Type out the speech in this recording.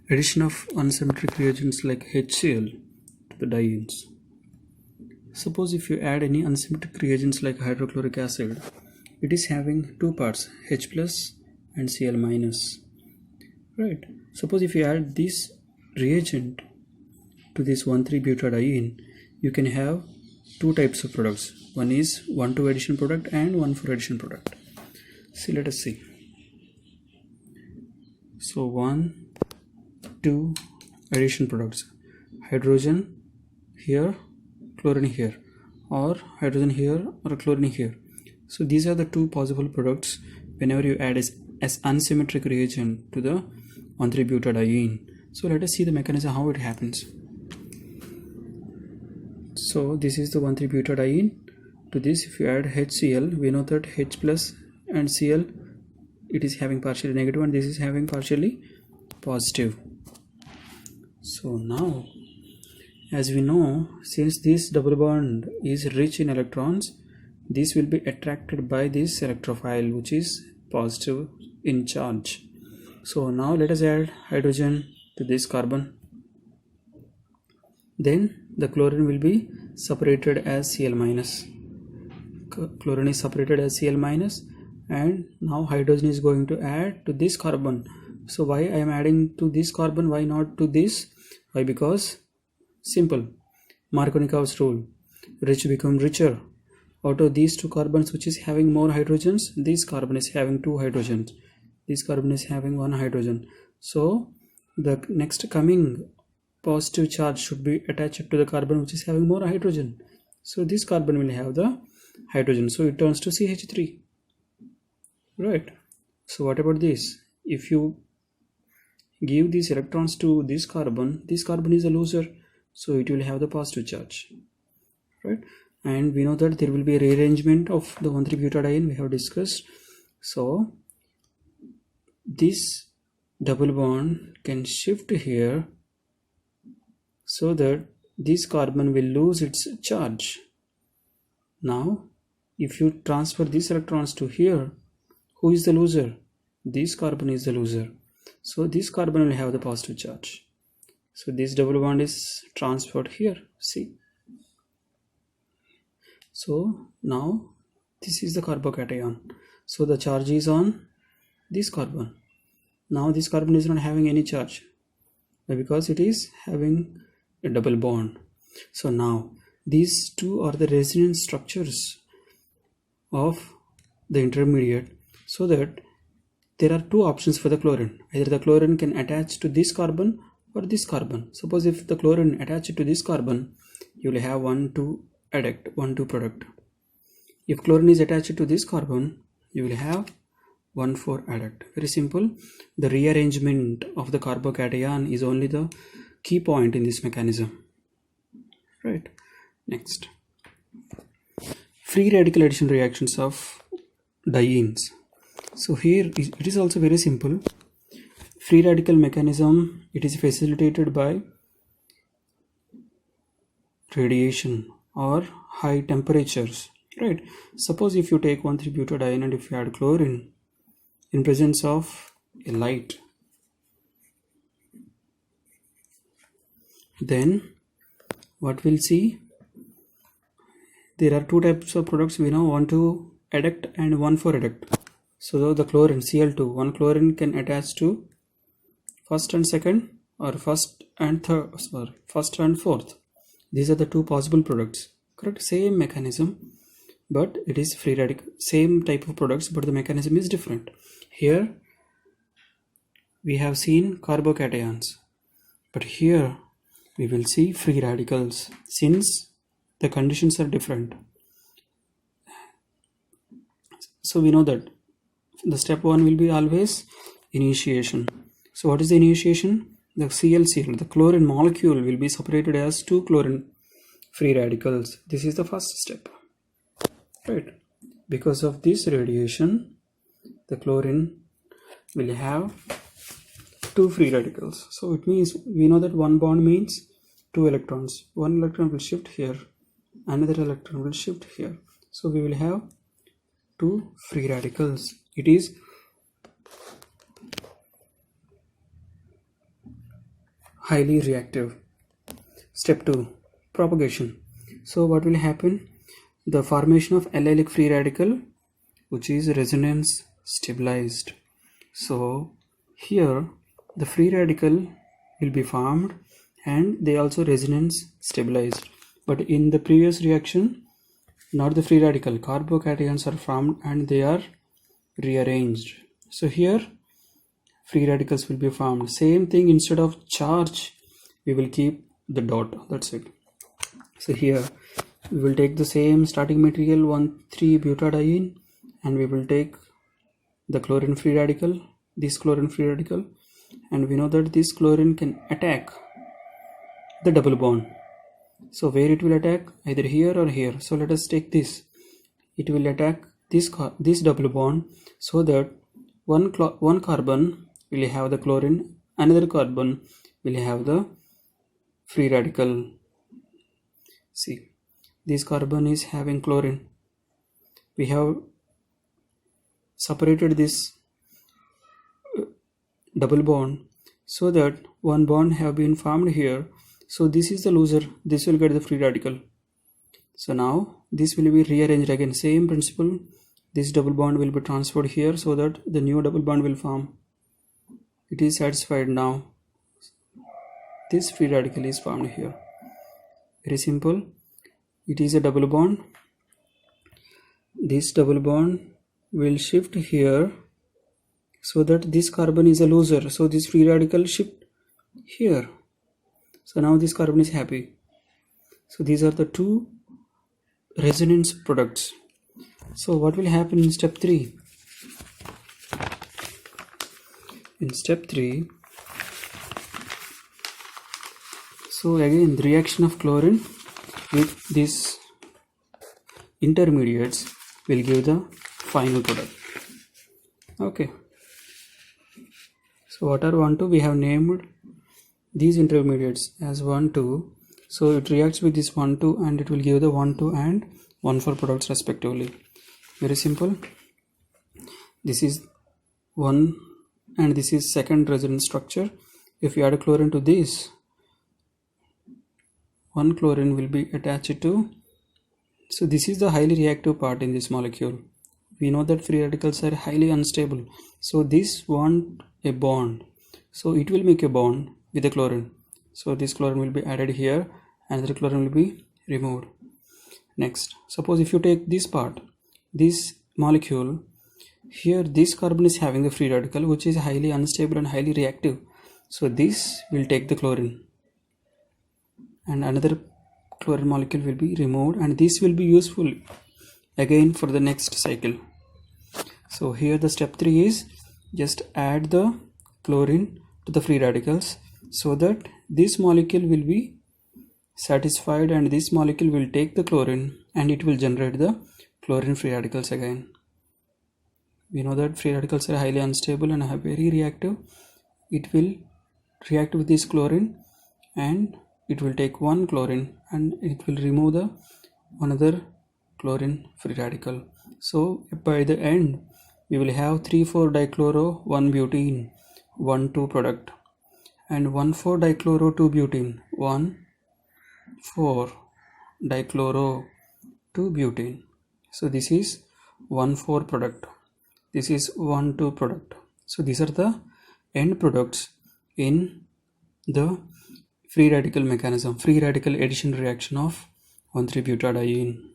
Addition of unsymmetric reagents like HCl to the dienes. Suppose if you add any unsymmetric reagents like hydrochloric acid, it is having two parts, H plus and Cl minus. Right. Suppose if you add this reagent to this 1,3-butadiene, you can have two types of products. One is 1,2 addition product and 1,4 addition product. See, let us see. So 1, 2 addition products. Hydrogen here, chlorine here, or hydrogen here or chlorine here. So these are the two possible products whenever you add as unsymmetric reagent to the 1,3-butadiene. So let us see the mechanism how it happens. So this is the 1,3-butadiene. To this, if you add HCl, we know that H plus and Cl, it is having partially negative and this is having partially positive. So now, as we know, since this double bond is rich in electrons, this will be attracted by this electrophile, which is positive in charge. So now let us add hydrogen to this carbon. Then the chlorine will be separated as Cl minus. Chlorine is separated as Cl minus, and now hydrogen is going to add to this carbon. So why I am adding to this carbon, why not to this? Why? Because simple, Markovnikov's rule, rich become richer. Out of these two carbons which is having more hydrogens, this carbon is having two hydrogens, this carbon is having one hydrogen. So the next coming positive charge should be attached to the carbon which is having more hydrogen. So this carbon will have the hydrogen, so it turns to CH3. Right. So what about this? If you give these electrons to this carbon is a loser, so it will have the positive charge. Right. And we know that there will be a rearrangement of the 1,3-butadiene we have discussed. So this double bond can shift here so that this carbon will lose its charge. Now if you transfer these electrons to here, who is the loser? This carbon is the loser. So this carbon will have the positive charge. So this double bond is transferred here. See. So now this is the carbocation. So the charge is on this carbon. Now this carbon is not having any charge because it is having a double bond. So now these two are the resonance structures of the intermediate, so that there are two options for the chlorine. Either the chlorine can attach to this carbon or this carbon. Suppose if the chlorine attaches to this carbon, you will have 1,2 adduct, 1,2 product. If chlorine is attached to this carbon, you will have 1,4 adduct. Very simple. The rearrangement of the carbocation is only the key point in this mechanism. Right. Next. Free radical addition reactions of dienes. So here it is also very simple. Free radical mechanism, it is facilitated by radiation or high temperatures. Right. Suppose if you take 1,3-butadiene and if you add chlorine in presence of a light, then what we'll see, there are two types of products we know, 1,2 adduct and 1,4 adduct. So the chlorine Cl2, one chlorine can attach to first and second, or first and fourth. These are the two possible products. Correct? Same mechanism, but it is free radical. Same type of products, but the mechanism is different. Here we have seen carbocations, but here we will see free radicals since the conditions are different. So we know that the step 1 will be always initiation. So what is the initiation? The ClCl, the chlorine molecule, will be separated as two chlorine free radicals. This is the first step. Right. Because of this radiation, the chlorine will have two free radicals. So it means we know that one bond means two electrons. One electron will shift here, another electron will shift here. So we will have two free radicals. It is highly reactive. Step 2, propagation. So what will happen? The formation of allylic free radical, which is resonance stabilized. So here the free radical will be formed and they also resonance stabilized. But in the previous reaction, not the free radical, carbocations are formed and they are rearranged. So here free radicals will be formed. Same thing, instead of charge we will keep the dot, that's it. So here we will take the same starting material 1,3-butadiene and we will take the chlorine free radical, this chlorine free radical, and we know that this chlorine can attack the double bond. So where it will attack? Either here or here. So let us take this. It will attack this double bond, so that one carbon will have the chlorine, another carbon will have the free radical. See, this carbon is having chlorine. We have separated this double bond so that one bond have been formed here. So this is the loser, this will get the free radical. So now this will be rearranged again, same principle. This double bond will be transferred here so that the new double bond will form. It is satisfied now. This free radical is formed here. Very simple. It is a double bond. This double bond will shift here so that this carbon is a loser. So this free radical shift here. So now this carbon is happy. So these are the two resonance products. So what will happen in step 3? In step 3, so again the reaction of chlorine with these intermediates will give the final product. Okay. So what are 1, 2? We have named these intermediates as 1, 2. So it reacts with this 1, 2 and it will give the 1, 2 and 1, 4 products respectively. Very simple. This is 1 and this is second resonance structure. If you add a chlorine to this, one chlorine will be attached to. So this is the highly reactive part in this molecule. We know that free radicals are highly unstable. So this want a bond. So it will make a bond with the chlorine. So this chlorine will be added here and the chlorine will be removed. Next, suppose if you take this part, this molecule, here this carbon is having the free radical which is highly unstable and highly reactive. So this will take the chlorine and another chlorine molecule will be removed, and this will be useful again for the next cycle. So here the step 3 is just add the chlorine to the free radicals so that this molecule will be satisfied and this molecule will take the chlorine and it will generate the chlorine free radicals again. We know that free radicals are highly unstable and are very reactive. It will react with this chlorine and it will take one chlorine and it will remove the another chlorine free radical. So by the end we will have 3,4-dichloro 1-butene 1,2 product and 1,4-dichloro 2-butene 1,4-dichloro 2-butene. So this is 1,4 product. This is 1,2 product. So these are the end products in the free radical mechanism, free radical addition reaction of 1,3-butadiene.